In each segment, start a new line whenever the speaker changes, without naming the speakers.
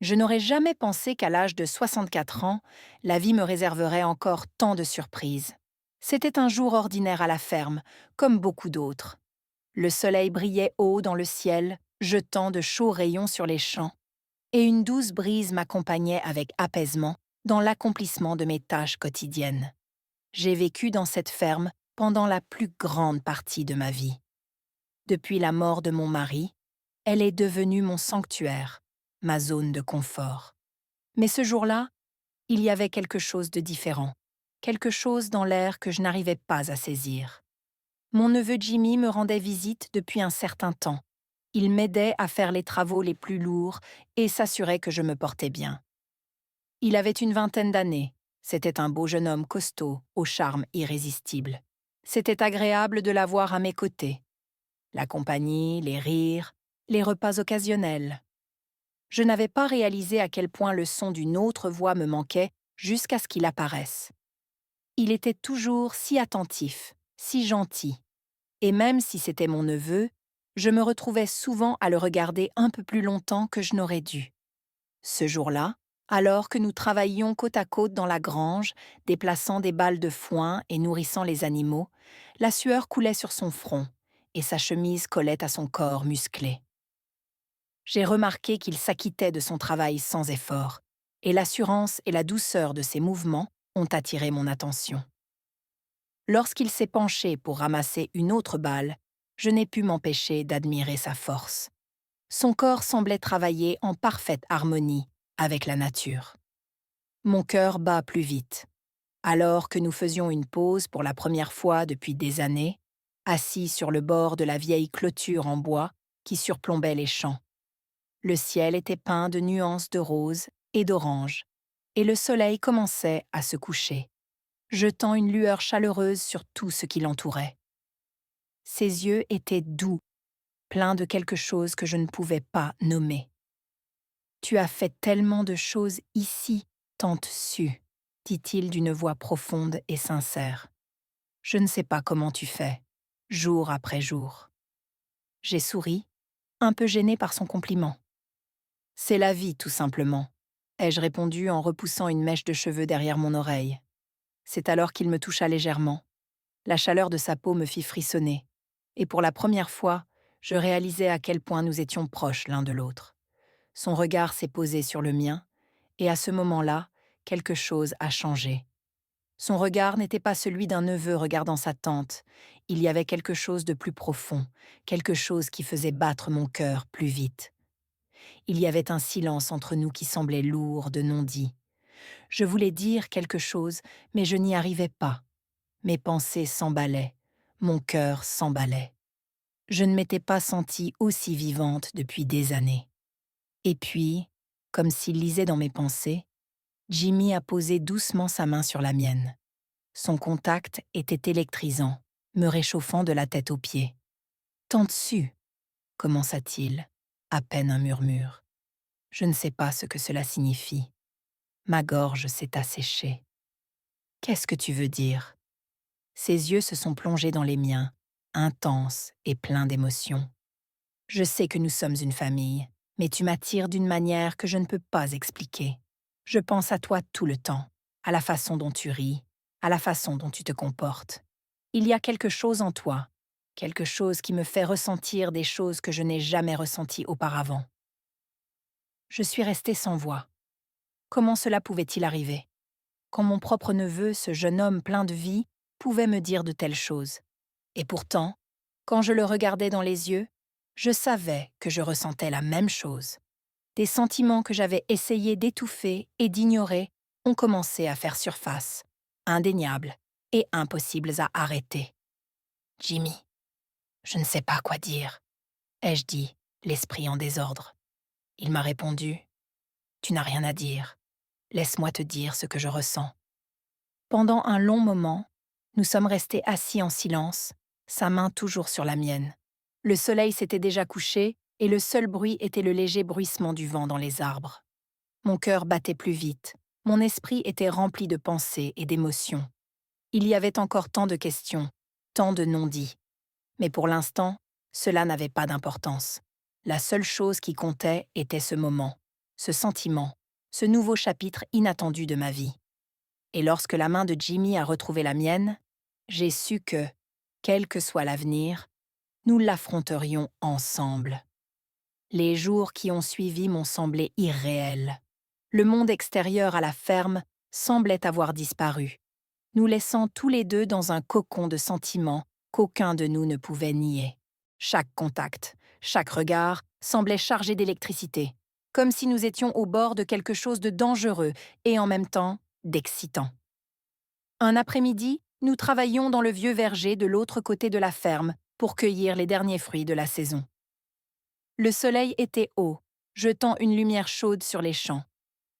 Je n'aurais jamais pensé qu'à l'âge de 64 ans, la vie me réserverait encore tant de surprises. C'était un jour ordinaire à la ferme, comme beaucoup d'autres. Le soleil brillait haut dans le ciel, jetant de chauds rayons sur les champs, et une douce brise m'accompagnait avec apaisement dans l'accomplissement de mes tâches quotidiennes. J'ai vécu dans cette ferme pendant la plus grande partie de ma vie. Depuis la mort de mon mari, elle est devenue mon sanctuaire, ma zone de confort. Mais ce jour-là, il y avait quelque chose de différent, quelque chose dans l'air que je n'arrivais pas à saisir. Mon neveu Jimmy me rendait visite depuis un certain temps. Il m'aidait à faire les travaux les plus lourds et s'assurait que je me portais bien. Il avait une vingtaine d'années. C'était un beau jeune homme costaud, au charme irrésistible. C'était agréable de l'avoir à mes côtés. La compagnie, les rires, les repas occasionnels. Je n'avais pas réalisé à quel point le son d'une autre voix me manquait jusqu'à ce qu'il apparaisse. Il était toujours si attentif, si gentil. Et même si c'était mon neveu, je me retrouvais souvent à le regarder un peu plus longtemps que je n'aurais dû. Ce jour-là, alors que nous travaillions côte à côte dans la grange, déplaçant des balles de foin et nourrissant les animaux, la sueur coulait sur son front et sa chemise collait à son corps musclé. J'ai remarqué qu'il s'acquittait de son travail sans effort, et l'assurance et la douceur de ses mouvements ont attiré mon attention. Lorsqu'il s'est penché pour ramasser une autre balle, je n'ai pu m'empêcher d'admirer sa force. Son corps semblait travailler en parfaite harmonie avec la nature. Mon cœur bat plus vite. Alors que nous faisions une pause pour la première fois depuis des années, assis sur le bord de la vieille clôture en bois qui surplombait les champs. Le ciel était peint de nuances de rose et d'orange, et le soleil commençait à se coucher, jetant une lueur chaleureuse sur tout ce qui l'entourait. Ses yeux étaient doux, pleins de quelque chose que je ne pouvais pas nommer. « Tu as fait tellement de choses ici, tante Sue, dit-il d'une voix profonde et sincère. Je ne sais pas comment tu fais, jour après jour. J'ai souri, un peu gênée par son compliment. C'est la vie, tout simplement, ai-je répondu en repoussant une mèche de cheveux derrière mon oreille. C'est alors qu'il me toucha légèrement. La chaleur de sa peau me fit frissonner, et pour la première fois, je réalisai à quel point nous étions proches l'un de l'autre. Son regard s'est posé sur le mien, et à ce moment-là, quelque chose a changé. Son regard n'était pas celui d'un neveu regardant sa tante. Il y avait quelque chose de plus profond, quelque chose qui faisait battre mon cœur plus vite. Il y avait un silence entre nous qui semblait lourd de non-dit. Je voulais dire quelque chose, mais je n'y arrivais pas. Mes pensées s'emballaient, mon cœur s'emballait. Je ne m'étais pas sentie aussi vivante depuis des années. Et puis, comme s'il lisait dans mes pensées, Jimmy a posé doucement sa main sur la mienne. Son contact était électrisant, me réchauffant de la tête aux pieds. « Tante Sue » commença-t-il, à peine un murmure. Je ne sais pas ce que cela signifie. Ma gorge s'est asséchée. Qu'est-ce que tu veux dire? Ses yeux se sont plongés dans les miens, intenses et pleins d'émotion. Je sais que nous sommes une famille, mais tu m'attires d'une manière que je ne peux pas expliquer. Je pense à toi tout le temps, à la façon dont tu ris, à la façon dont tu te comportes. Il y a quelque chose en toi, quelque chose qui me fait ressentir des choses que je n'ai jamais ressenties auparavant. Je suis restée sans voix. Comment cela pouvait-il arriver? Quand mon propre neveu, ce jeune homme plein de vie, pouvait me dire de telles choses. Et pourtant, quand je le regardais dans les yeux, je savais que je ressentais la même chose. Des sentiments que j'avais essayé d'étouffer et d'ignorer ont commencé à faire surface, indéniables et impossibles à arrêter. « Jimmy, je ne sais pas quoi dire, » ai-je dit, l'esprit en désordre. Il m'a répondu, « Tu n'as rien à dire. Laisse-moi te dire ce que je ressens. » Pendant un long moment, nous sommes restés assis en silence, sa main toujours sur la mienne. Le soleil s'était déjà couché et le seul bruit était le léger bruissement du vent dans les arbres. Mon cœur battait plus vite, mon esprit était rempli de pensées et d'émotions. Il y avait encore tant de questions, tant de non-dits. Mais pour l'instant, cela n'avait pas d'importance. La seule chose qui comptait était ce moment, ce sentiment, ce nouveau chapitre inattendu de ma vie. Et lorsque la main de Jimmy a retrouvé la mienne, j'ai su que, quel que soit l'avenir, nous l'affronterions ensemble. Les jours qui ont suivi m'ont semblé irréels. Le monde extérieur à la ferme semblait avoir disparu, nous laissant tous les deux dans un cocon de sentiments qu'aucun de nous ne pouvait nier. Chaque contact, chaque regard semblait chargé d'électricité, comme si nous étions au bord de quelque chose de dangereux et en même temps d'excitant. Un après-midi, nous travaillions dans le vieux verger de l'autre côté de la ferme pour cueillir les derniers fruits de la saison. Le soleil était haut, jetant une lumière chaude sur les champs.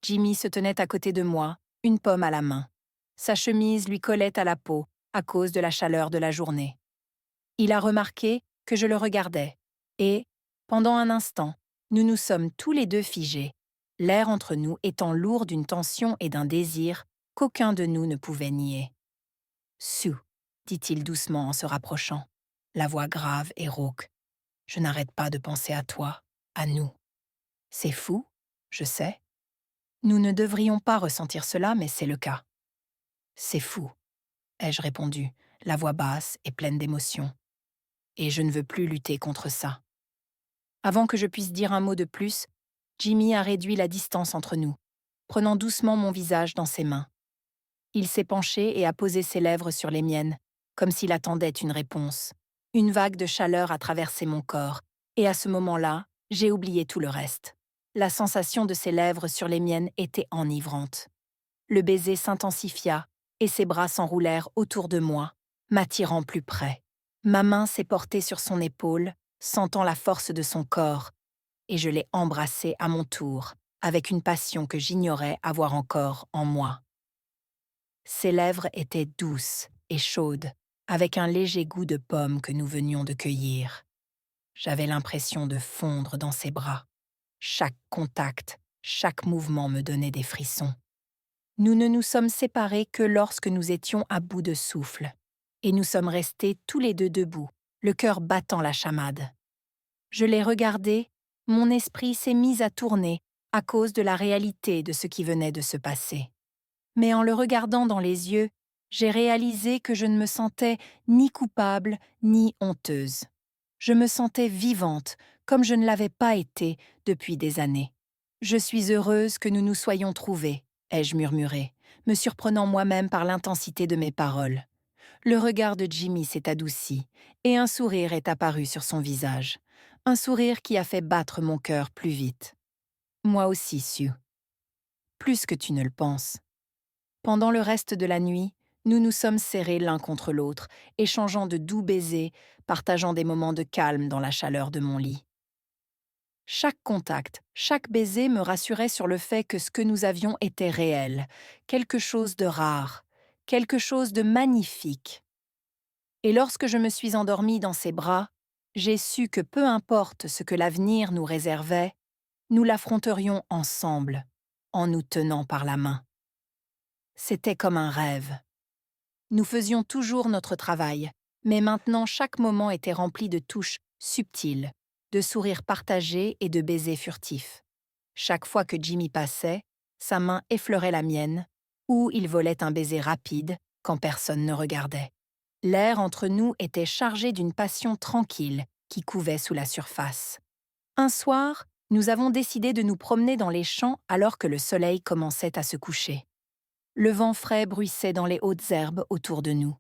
Jimmy se tenait à côté de moi, une pomme à la main. Sa chemise lui collait à la peau à cause de la chaleur de la journée. Il a remarqué que je le regardais, et, pendant un instant, nous nous sommes tous les deux figés, l'air entre nous étant lourd d'une tension et d'un désir qu'aucun de nous ne pouvait nier. « Sue », dit-il doucement en se rapprochant, la voix grave et rauque. « Je n'arrête pas de penser à toi, à nous. C'est fou, je sais. Nous ne devrions pas ressentir cela, mais c'est le cas. C'est fou, ai-je répondu, la voix basse et pleine d'émotion. Et je ne veux plus lutter contre ça. Avant que je puisse dire un mot de plus, Jimmy a réduit la distance entre nous, prenant doucement mon visage dans ses mains. Il s'est penché et a posé ses lèvres sur les miennes, comme s'il attendait une réponse. Une vague de chaleur a traversé mon corps, et à ce moment-là, j'ai oublié tout le reste. La sensation de ses lèvres sur les miennes était enivrante. Le baiser s'intensifia, et ses bras s'enroulèrent autour de moi, m'attirant plus près. Ma main s'est portée sur son épaule, sentant la force de son corps, et je l'ai embrassé à mon tour, avec une passion que j'ignorais avoir encore en moi. Ses lèvres étaient douces et chaudes, avec un léger goût de pomme que nous venions de cueillir. J'avais l'impression de fondre dans ses bras. Chaque contact, chaque mouvement me donnait des frissons. Nous ne nous sommes séparés que lorsque nous étions à bout de souffle, et nous sommes restés tous les deux debout, le cœur battant la chamade. Je l'ai regardé, mon esprit s'est mis à tourner à cause de la réalité de ce qui venait de se passer. Mais en le regardant dans les yeux, j'ai réalisé que je ne me sentais ni coupable ni honteuse. Je me sentais vivante, comme je ne l'avais pas été depuis des années. « Je suis heureuse que nous nous soyons trouvés », ai-je murmuré, me surprenant moi-même par l'intensité de mes paroles. Le regard de Jimmy s'est adouci, et un sourire est apparu sur son visage. Un sourire qui a fait battre mon cœur plus vite. Moi aussi, Sue. Plus que tu ne le penses. Pendant le reste de la nuit, nous nous sommes serrés l'un contre l'autre, échangeant de doux baisers, partageant des moments de calme dans la chaleur de mon lit. Chaque contact, chaque baiser me rassurait sur le fait que ce que nous avions était réel, quelque chose de rare, quelque chose de magnifique. Et lorsque je me suis endormie dans ses bras, j'ai su que peu importe ce que l'avenir nous réservait, nous l'affronterions ensemble, en nous tenant par la main. C'était comme un rêve. Nous faisions toujours notre travail, mais maintenant chaque moment était rempli de touches subtiles, de sourires partagés et de baisers furtifs. Chaque fois que Jimmy passait, sa main effleurait la mienne, ou il volait un baiser rapide quand personne ne regardait. L'air entre nous était chargé d'une passion tranquille qui couvait sous la surface. Un soir, nous avons décidé de nous promener dans les champs alors que le soleil commençait à se coucher. Le vent frais bruissait dans les hautes herbes autour de nous,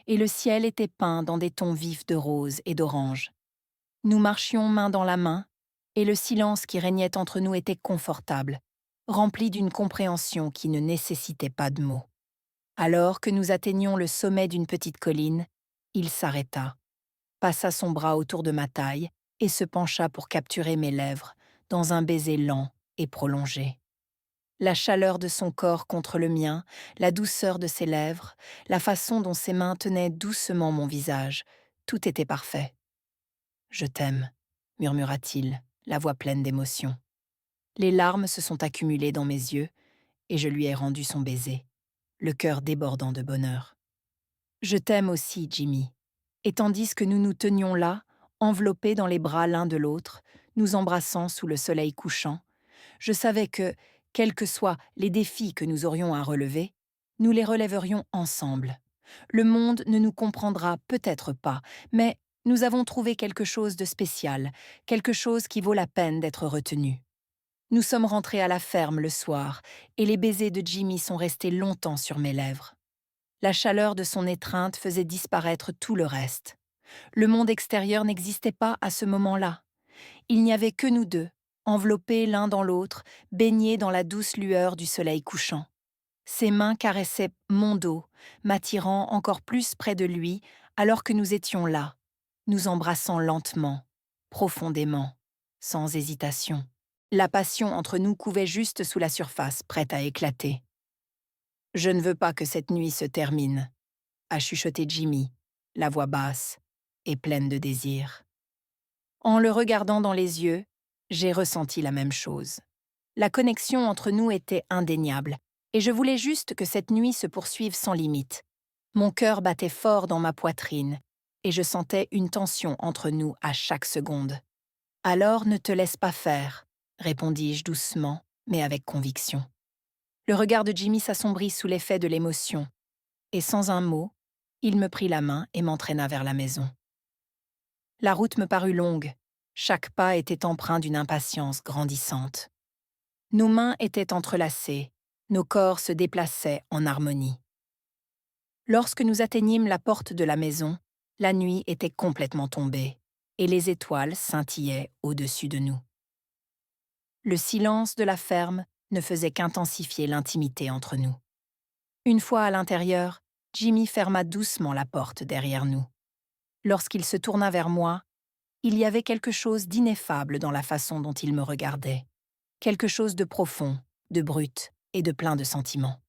et le ciel était peint dans des tons vifs de rose et d'orange. Nous marchions main dans la main, et le silence qui régnait entre nous était confortable, rempli d'une compréhension qui ne nécessitait pas de mots. Alors que nous atteignions le sommet d'une petite colline, il s'arrêta, passa son bras autour de ma taille et se pencha pour capturer mes lèvres dans un baiser lent et prolongé. La chaleur de son corps contre le mien, la douceur de ses lèvres, la façon dont ses mains tenaient doucement mon visage, tout était parfait. « Je t'aime », murmura-t-il, la voix pleine d'émotion. Les larmes se sont accumulées dans mes yeux et je lui ai rendu son baiser, le cœur débordant de bonheur. « Je t'aime aussi, Jimmy. » Et tandis que nous nous tenions là, enveloppés dans les bras l'un de l'autre, nous embrassant sous le soleil couchant, Je savais que, quels que soient les défis que nous aurions à relever, nous les relèverions ensemble. Le monde ne nous comprendra peut-être pas, mais nous avons trouvé quelque chose de spécial, quelque chose qui vaut la peine d'être retenu. Nous sommes rentrés à la ferme le soir, et les baisers de Jimmy sont restés longtemps sur mes lèvres. La chaleur de son étreinte faisait disparaître tout le reste. Le monde extérieur n'existait pas à ce moment-là. Il n'y avait que nous deux, enveloppés l'un dans l'autre, baignés dans la douce lueur du soleil couchant. Ses mains caressaient mon dos, m'attirant encore plus près de lui alors que nous étions là, nous embrassant lentement, profondément, sans hésitation. La passion entre nous couvait juste sous la surface, prête à éclater. « Je ne veux pas que cette nuit se termine », a chuchoté Jimmy, la voix basse et pleine de désir. En le regardant dans les yeux, j'ai ressenti la même chose. La connexion entre nous était indéniable, et je voulais juste que cette nuit se poursuive sans limite. Mon cœur battait fort dans ma poitrine, et je sentais une tension entre nous à chaque seconde. « Alors ne te laisse pas faire », répondis-je doucement, mais avec conviction. Le regard de Jimmy s'assombrit sous l'effet de l'émotion, et sans un mot, il me prit la main et m'entraîna vers la maison. La route me parut longue, chaque pas était empreint d'une impatience grandissante. Nos mains étaient entrelacées, nos corps se déplaçaient en harmonie. Lorsque nous atteignîmes la porte de la maison, la nuit était complètement tombée, et les étoiles scintillaient au-dessus de nous. Le silence de la ferme ne faisait qu'intensifier l'intimité entre nous. Une fois à l'intérieur, Jimmy ferma doucement la porte derrière nous. Lorsqu'il se tourna vers moi, il y avait quelque chose d'ineffable dans la façon dont il me regardait, quelque chose de profond, de brut et de plein de sentiments.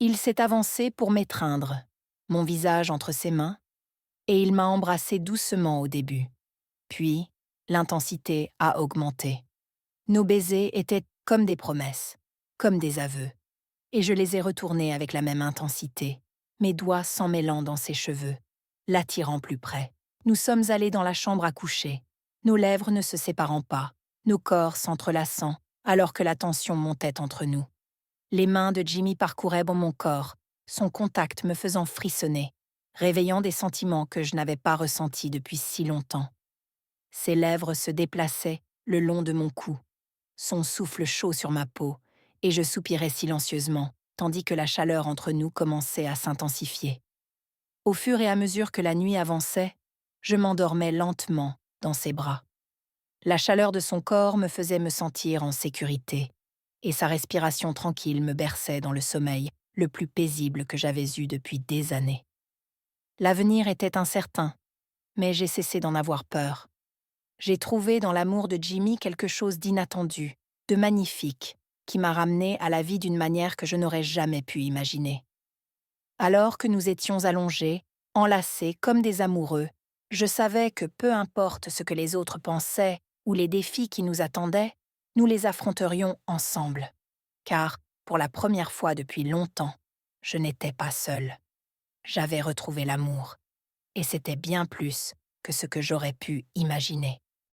Il s'est avancé pour m'étreindre, mon visage entre ses mains, et il m'a embrassé doucement au début. Puis, l'intensité a augmenté. Nos baisers étaient comme des promesses, comme des aveux, et je les ai retournés avec la même intensité, mes doigts s'emmêlant dans ses cheveux, l'attirant plus près. Nous sommes allés dans la chambre à coucher, nos lèvres ne se séparant pas, nos corps s'entrelaçant, alors que la tension montait entre nous. Les mains de Jimmy parcouraient mon corps, son contact me faisant frissonner, réveillant des sentiments que je n'avais pas ressentis depuis si longtemps. Ses lèvres se déplaçaient le long de mon cou, son souffle chaud sur ma peau, et je soupirais silencieusement, tandis que la chaleur entre nous commençait à s'intensifier. Au fur et à mesure que la nuit avançait, je m'endormais lentement dans ses bras. La chaleur de son corps me faisait me sentir en sécurité, et sa respiration tranquille me berçait dans le sommeil le plus paisible que j'avais eu depuis des années. L'avenir était incertain, mais j'ai cessé d'en avoir peur. J'ai trouvé dans l'amour de Jimmy quelque chose d'inattendu, de magnifique, qui m'a ramené à la vie d'une manière que je n'aurais jamais pu imaginer. Alors que nous étions allongés, enlacés comme des amoureux, je savais que peu importe ce que les autres pensaient ou les défis qui nous attendaient, nous les affronterions ensemble. Car, pour la première fois depuis longtemps, je n'étais pas seule. J'avais retrouvé l'amour, et c'était bien plus que ce que j'aurais pu imaginer.